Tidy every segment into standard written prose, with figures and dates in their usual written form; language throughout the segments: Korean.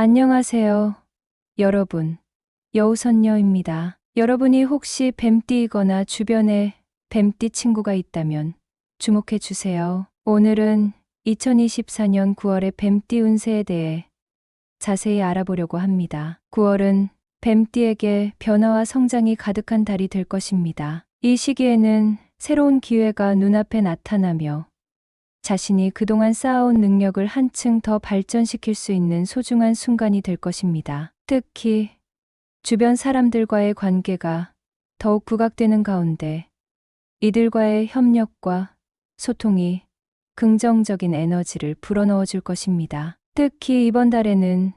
안녕하세요, 여러분. 여우선녀입니다. 여러분이 혹시 뱀띠이거나 주변에 뱀띠 친구가 있다면 주목해 주세요. 오늘은 2024년 9월의 뱀띠 운세에 대해 자세히 알아보려고 합니다. 9월은 뱀띠에게 변화와 성장이 가득한 달이 될 것입니다. 이 시기에는 새로운 기회가 눈앞에 나타나며 자신이 그동안 쌓아온 능력을 한층 더 발전시킬 수 있는 소중한 순간이 될 것입니다. 특히 주변 사람들과의 관계가 더욱 부각되는 가운데 이들과의 협력과 소통이 긍정적인 에너지를 불어넣어 줄 것입니다. 특히 이번 달에는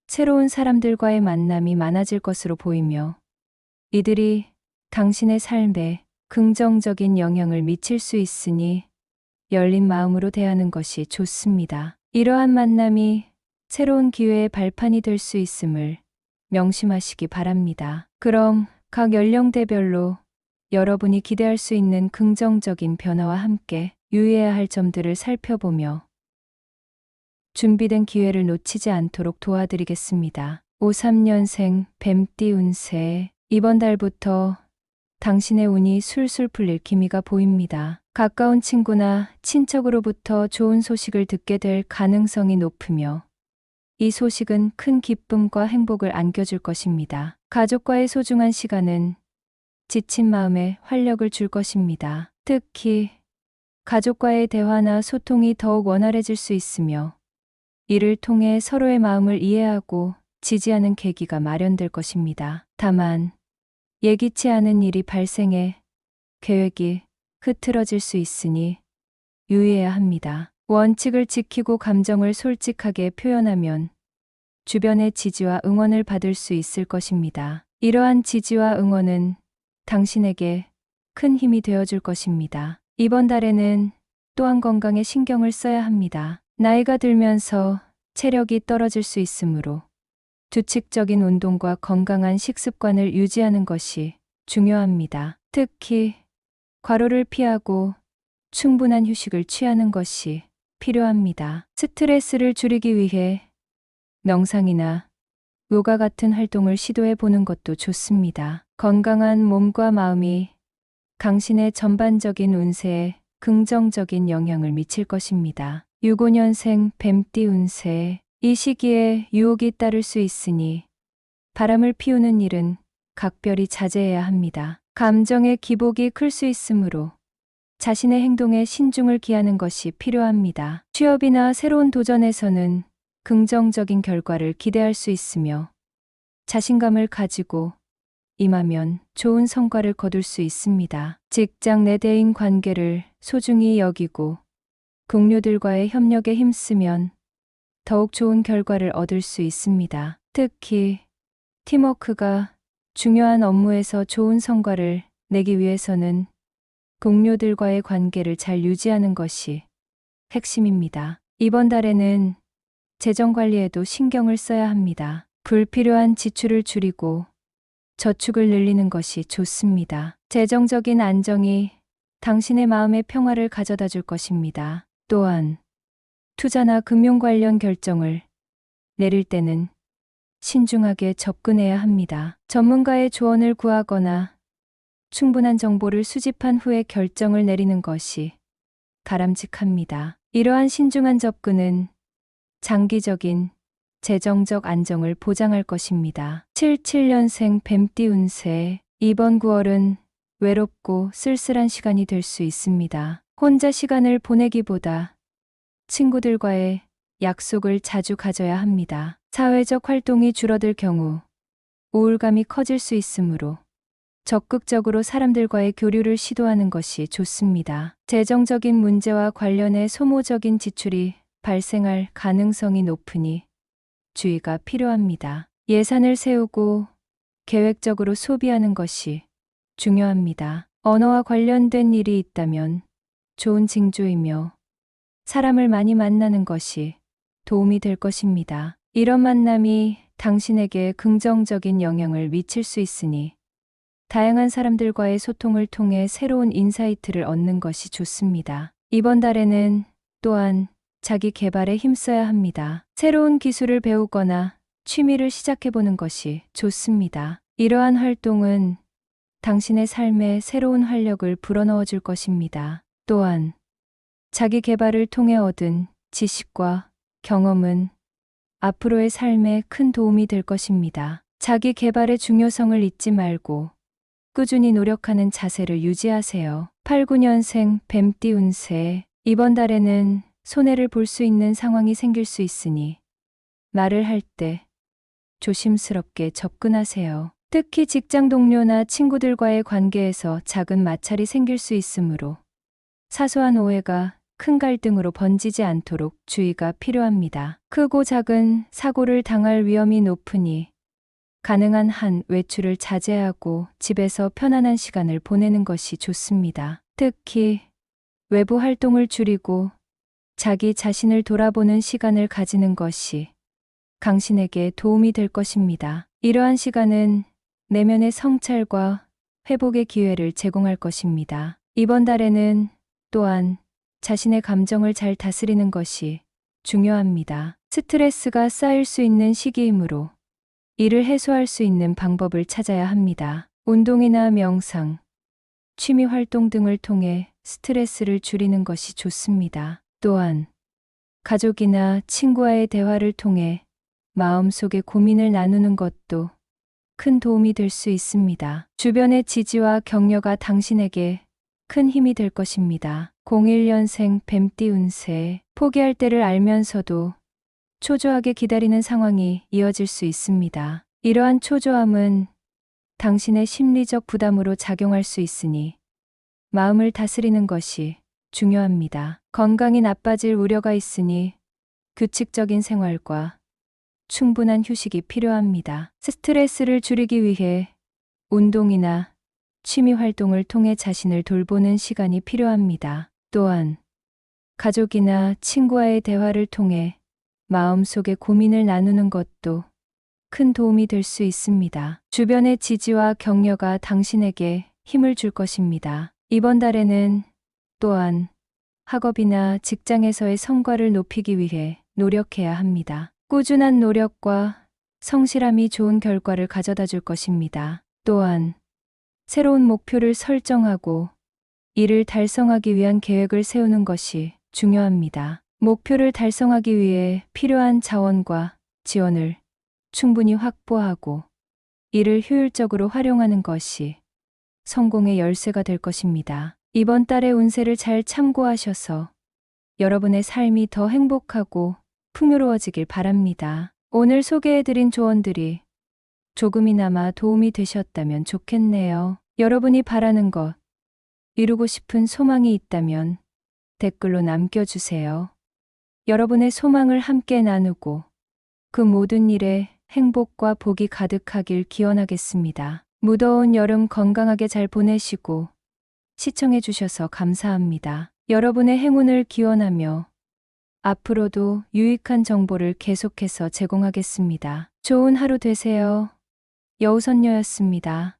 새로운 사람들과의 만남이 많아질 것으로 보이며 이들이 당신의 삶에 긍정적인 영향을 미칠 수 있으니 열린 마음으로 대하는 것이 좋습니다. 이러한 만남이 새로운 기회의 발판이 될 수 있음을 명심하시기 바랍니다. 그럼 각 연령대별로 여러분이 기대할 수 있는 긍정적인 변화와 함께 유의해야 할 점들을 살펴보며 준비된 기회를 놓치지 않도록 도와드리겠습니다. 53년생 뱀띠 운세. 이번 달부터 당신의 운이 술술 풀릴 기미가 보입니다. 가까운 친구나 친척으로부터 좋은 소식을 듣게 될 가능성이 높으며 이 소식은 큰 기쁨과 행복을 안겨줄 것입니다. 가족과의 소중한 시간은 지친 마음에 활력을 줄 것입니다. 특히 가족과의 대화나 소통이 더욱 원활해질 수 있으며 이를 통해 서로의 마음을 이해하고 지지하는 계기가 마련될 것입니다. 다만 예기치 않은 일이 발생해 계획이 흐트러질 수 있으니 유의해야 합니다. 원칙을 지키고 감정을 솔직하게 표현하면 주변의 지지와 응원을 받을 수 있을 것입니다. 이러한 지지와 응원은 당신에게 큰 힘이 되어줄 것입니다. 이번 달에는 또한 건강에 신경을 써야 합니다. 나이가 들면서 체력이 떨어질 수 있으므로 규칙적인 운동과 건강한 식습관을 유지하는 것이 중요합니다. 특히 과로를 피하고 충분한 휴식을 취하는 것이 필요합니다. 스트레스를 줄이기 위해 명상이나 요가 같은 활동을 시도해 보는 것도 좋습니다. 건강한 몸과 마음이 당신의 전반적인 운세에 긍정적인 영향을 미칠 것입니다. 65년생 뱀띠 운세. 이 시기에 유혹이 따를 수 있으니 바람을 피우는 일은 각별히 자제해야 합니다. 감정의 기복이 클 수 있으므로 자신의 행동에 신중을 기하는 것이 필요합니다. 취업이나 새로운 도전에서는 긍정적인 결과를 기대할 수 있으며 자신감을 가지고 임하면 좋은 성과를 거둘 수 있습니다. 직장 내 대인 관계를 소중히 여기고 동료들과의 협력에 힘쓰면 더욱 좋은 결과를 얻을 수 있습니다. 특히 팀워크가 중요한 업무에서 좋은 성과를 내기 위해서는 동료들과의 관계를 잘 유지하는 것이 핵심입니다. 이번 달에는 재정 관리에도 신경을 써야 합니다. 불필요한 지출을 줄이고 저축을 늘리는 것이 좋습니다. 재정적인 안정이 당신의 마음의 평화를 가져다 줄 것입니다. 또한 투자나 금융 관련 결정을 내릴 때는 신중하게 접근해야 합니다. 전문가의 조언을 구하거나 충분한 정보를 수집한 후에 결정을 내리는 것이 바람직합니다. 이러한 신중한 접근은 장기적인 재정적 안정을 보장할 것입니다. 77년생 뱀띠 운세. 이번 9월은 외롭고 쓸쓸한 시간이 될 수 있습니다. 혼자 시간을 보내기보다 친구들과의 약속을 자주 가져야 합니다. 사회적 활동이 줄어들 경우 우울감이 커질 수 있으므로 적극적으로 사람들과의 교류를 시도하는 것이 좋습니다. 재정적인 문제와 관련해 소모적인 지출이 발생할 가능성이 높으니 주의가 필요합니다. 예산을 세우고 계획적으로 소비하는 것이 중요합니다. 언어와 관련된 일이 있다면 좋은 징조이며 사람을 많이 만나는 것이 도움이 될 것입니다. 이런 만남이 당신에게 긍정적인 영향을 미칠 수 있으니 다양한 사람들과의 소통을 통해 새로운 인사이트를 얻는 것이 좋습니다. 이번 달에는 또한 자기 개발에 힘써야 합니다. 새로운 기술을 배우거나 취미를 시작해보는 것이 좋습니다. 이러한 활동은 당신의 삶에 새로운 활력을 불어넣어 줄 것입니다. 또한 자기 개발을 통해 얻은 지식과 경험은 앞으로의 삶에 큰 도움이 될 것입니다. 자기 개발의 중요성을 잊지 말고 꾸준히 노력하는 자세를 유지하세요. 89년생 뱀띠 운세. 이번 달에는 손해를 볼 수 있는 상황이 생길 수 있으니 말을 할 때 조심스럽게 접근하세요. 특히 직장 동료나 친구들과의 관계에서 작은 마찰이 생길 수 있으므로 사소한 오해가 큰 갈등으로 번지지 않도록 주의가 필요합니다. 크고 작은 사고를 당할 위험이 높으니 가능한 한 외출을 자제하고 집에서 편안한 시간을 보내는 것이 좋습니다. 특히 외부 활동을 줄이고 자기 자신을 돌아보는 시간을 가지는 것이 당신에게 도움이 될 것입니다. 이러한 시간은 내면의 성찰과 회복의 기회를 제공할 것입니다. 이번 달에는 또한 자신의 감정을 잘 다스리는 것이 중요합니다. 스트레스가 쌓일 수 있는 시기이므로 이를 해소할 수 있는 방법을 찾아야 합니다. 운동이나 명상, 취미 활동 등을 통해 스트레스를 줄이는 것이 좋습니다. 또한 가족이나 친구와의 대화를 통해 마음속의 고민을 나누는 것도 큰 도움이 될 수 있습니다. 주변의 지지와 격려가 당신에게 큰 힘이 될 것입니다. 01년생 뱀띠 운세. 포기할 때를 알면서도 초조하게 기다리는 상황이 이어질 수 있습니다. 이러한 초조함은 당신의 심리적 부담으로 작용할 수 있으니 마음을 다스리는 것이 중요합니다. 건강이 나빠질 우려가 있으니 규칙적인 생활과 충분한 휴식이 필요합니다. 스트레스를 줄이기 위해 운동이나 취미 활동을 통해 자신을 돌보는 시간이 필요합니다. 또한 가족이나 친구와의 대화를 통해 마음속의 고민을 나누는 것도 큰 도움이 될 수 있습니다. 주변의 지지와 격려가 당신에게 힘을 줄 것입니다. 이번 달에는 또한 학업이나 직장에서의 성과를 높이기 위해 노력해야 합니다. 꾸준한 노력과 성실함이 좋은 결과를 가져다 줄 것입니다. 또한 새로운 목표를 설정하고 이를 달성하기 위한 계획을 세우는 것이 중요합니다. 목표를 달성하기 위해 필요한 자원과 지원을 충분히 확보하고 이를 효율적으로 활용하는 것이 성공의 열쇠가 될 것입니다. 이번 달의 운세를 잘 참고하셔서 여러분의 삶이 더 행복하고 풍요로워지길 바랍니다. 오늘 소개해드린 조언들이 조금이나마 도움이 되셨다면 좋겠네요. 여러분이 바라는 것, 이루고 싶은 소망이 있다면 댓글로 남겨주세요. 여러분의 소망을 함께 나누고 그 모든 일에 행복과 복이 가득하길 기원하겠습니다. 무더운 여름 건강하게 잘 보내시고 시청해주셔서 감사합니다. 여러분의 행운을 기원하며 앞으로도 유익한 정보를 계속해서 제공하겠습니다. 좋은 하루 되세요. 여우선녀였습니다.